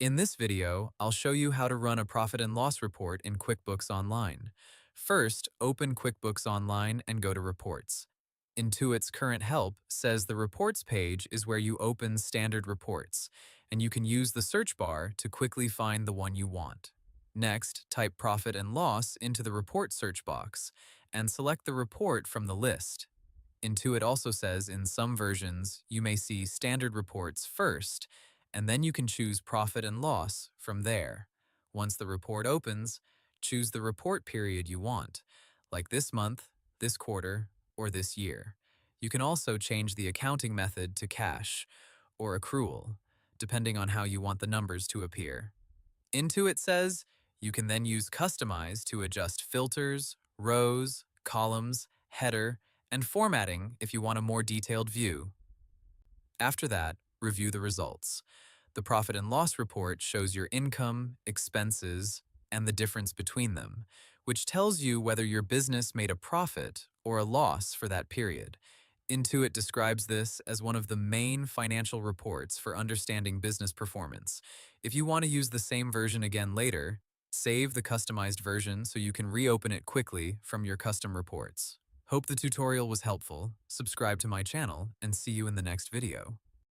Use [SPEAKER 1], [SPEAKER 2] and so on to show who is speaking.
[SPEAKER 1] In this video, I'll show you how to run a profit and loss report in QuickBooks Online. First, open QuickBooks Online and go to Reports. Intuit's current help says the Reports page is where you open standard reports, and you can use the search bar to quickly find the one you want. Next, type Profit and Loss into the Report search box and select the report from the list. Intuit also says in some versions, you may see standard reports first, and then you can choose profit and loss from there. Once the report opens, choose the report period you want, like this month, this quarter, or this year. You can also change the accounting method to cash or accrual, depending on how you want the numbers to appear. Intuit says you can then use Customize to adjust filters, rows, columns, header, and formatting if you want a more detailed view. After that, review the results. The profit and loss report shows your income, expenses, and the difference between them, which tells you whether your business made a profit or a loss for that period. Intuit describes this as one of the main financial reports for understanding business performance. If you want to use the same version again later, save the customized version so you can reopen it quickly from your custom reports. Hope the tutorial was helpful. Subscribe to my channel and see you in the next video.